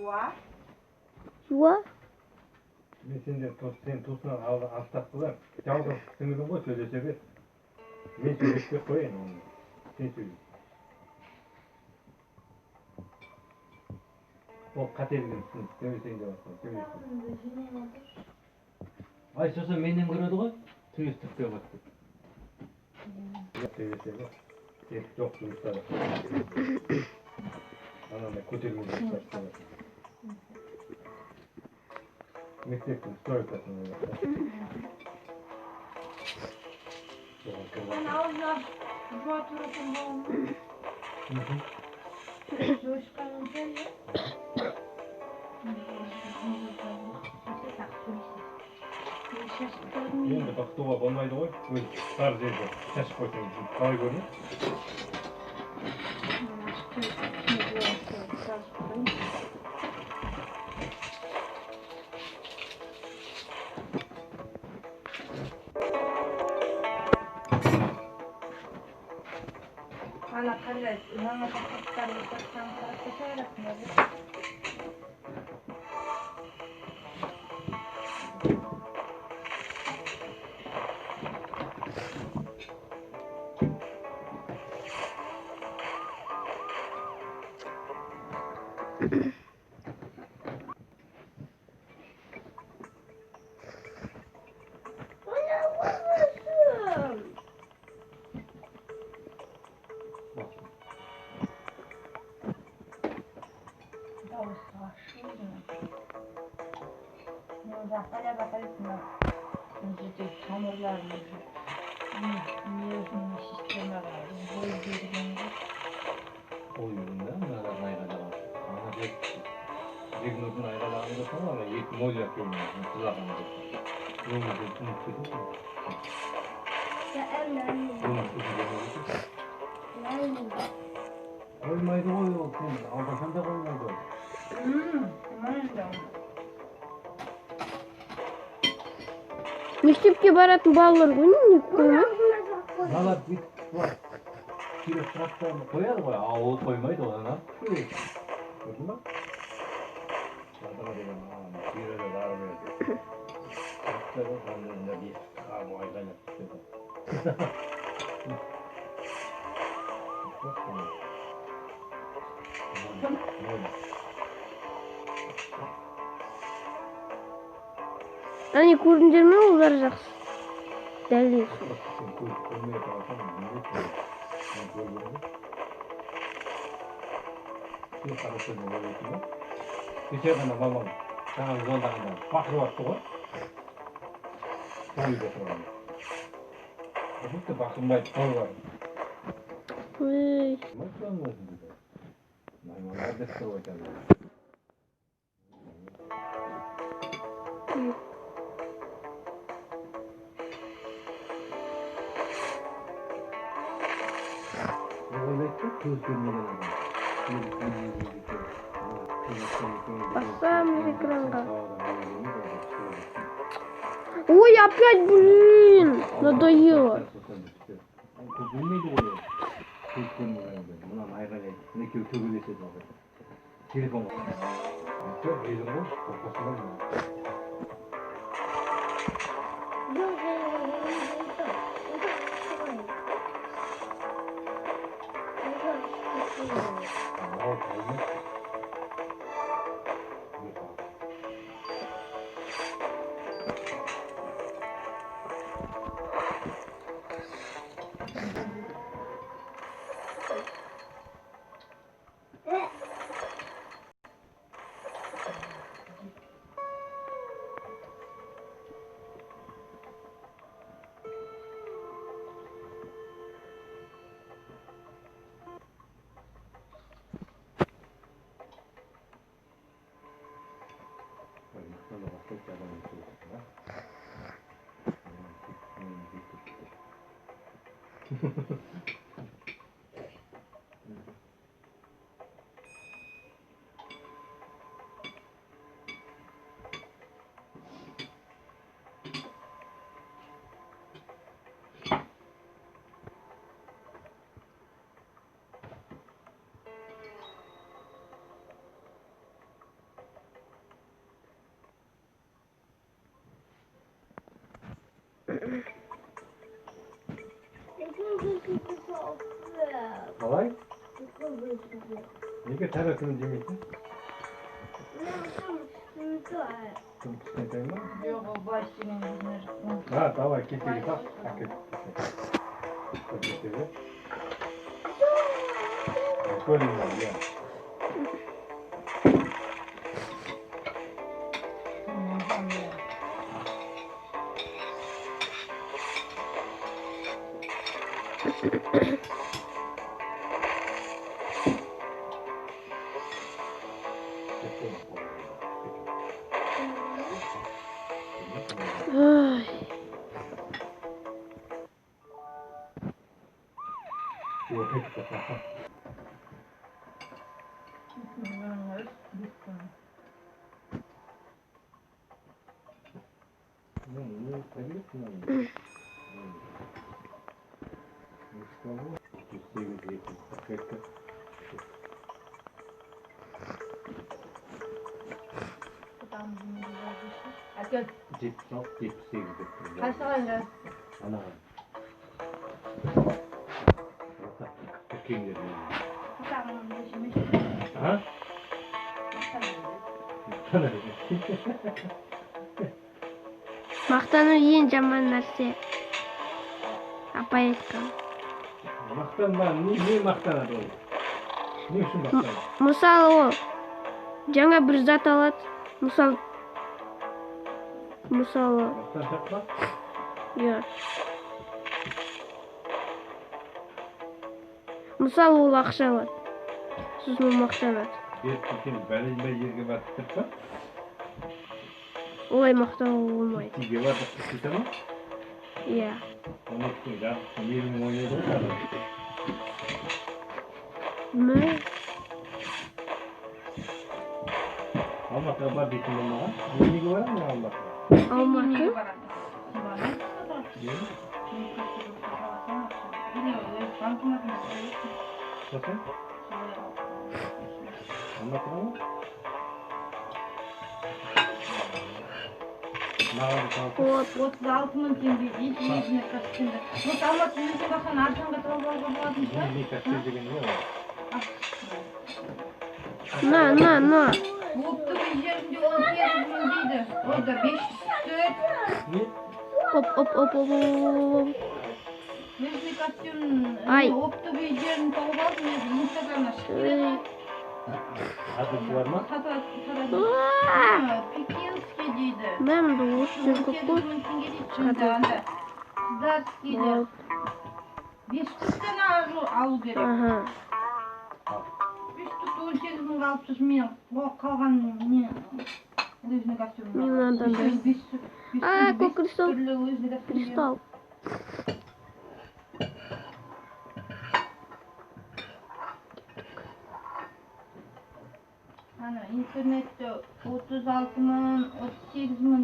Жуа? Мен сен туысынан алып тастылар. Жалғыз сіңілің ғой сөйлесе бер. Мен сөйлеспей қояйын оны. Сен сөйле. Ол қателігін түсін. Сөйлесең де басқа. Сөйлесең. Ай, сосын менен көреді ғой. Сөйлестік те басқа. Сөйлесе бер. Сен жоқ жұмыстары. Анандай көтермейтін жұмыстар. Мектептің стройкасын Sen ağzına bu oturursun boğulma. Coşkanın sen ya. Енді бақтуға болмайды ғой. Өз тар жерде шашып қойсаң қалай көрінеді? Ana kallet, bana kapatlar yaparsan parası söylesin. Zaten bakarız önce çamurlarını yiyorsun şiştirme var. Boyu girdiğinde. Oyunda naran aygalağın. Ana bir nurun aygalağını da sana ama yek mol yapıyorum. Kızağını da. Bunu da unuttuk. Ya evlen. Koymaydı koyuyor. Aldasan da koymaydı. Мектепке баратын балалар ғой не қоймайды? Бала бит бар. Керек сұрақтарын қояды ғой, а ол қоймайды одан ап. Көрдің ба? Шатыра деген сүйреле барып еді. Сұрақтар ғой, сонда не айғайлап түседі. Әне көрдіңдер ме, олар жақсы. Дәлел. Кеше ғана мамам жаңағы звондағанда бақырып атты ғой. Пойызда тұрған. Будто бақырмайды, қойған. Ой. Машинаның өзін дейді. Наймандар деп тұрып айтады. Көз көрмеген адам. Басамыз экранға. Ой, опять, блин! Надоело. Білмейді ғой. Көз көрмеген адам. Мұнан айғайлайды. Екеуі төбелеседі ғой. Телефон ғой. Жоқ, елің ғой. Қорқасың ба? Қалай? Неге таратуын жемейсің? Тым кішкентай ма? Жоқ, ол былай істеген бизнес. Давай, кетеге тап. Әкет. Кетеге. Көрінген, иә. Ой. Әкел. 76-78 деп тұр. Қайсыға енді? Анаған. Көкеңдер. Құтағының дешімеш. А? Мақтану ең жаман нәрсе. Апай айтқан. Мақтанма, не мақтанады ол? Не үшін мақтанады? Мысалы ол жаңа бір зат алады. Мысалы Мақтаншақ па? иә. Мысалы ол ақша алады. Сосын ол мақтанады. Беріп кеткен бәле жерге батып тұр па? Олай мақтау болмайды. Тиге батып кетті ма? Иә. Оны еттің жақсы мерімен ойнайды ғой адам. Мә? Алматыға бар дейтін болмаған? Неге барамын мен Алматыға? Алматы? Сосын? Алматыға ма? Маған да салып. 36 мың теңге дейді, өзіне костюмді. Вот Алматы өзіне бақсан арзанға тауып алуға болатын шығар. Не костюм деген не ол? На. Оптовый жерінде 18 мың дейді. Ойда 504. Не? Оп. Өзіне костюм Ай. оптовый жерін тауып алдым, мен Инстаграмда шығып Адресы бар ма? Пекинский дейді. Мамды осы жерге 18 қой. мың теңге дейді. Шында анда Казахскийді 5 штуктан алу керек. Аха. 5 штук 18 мыңға алып тұрсын, мен қалған не өзіне костюм. Мен мынадан да. Көк кристалл. Түрлі өзіне костюм. Кристалл. Ана интернетте 36 мың, 38 мың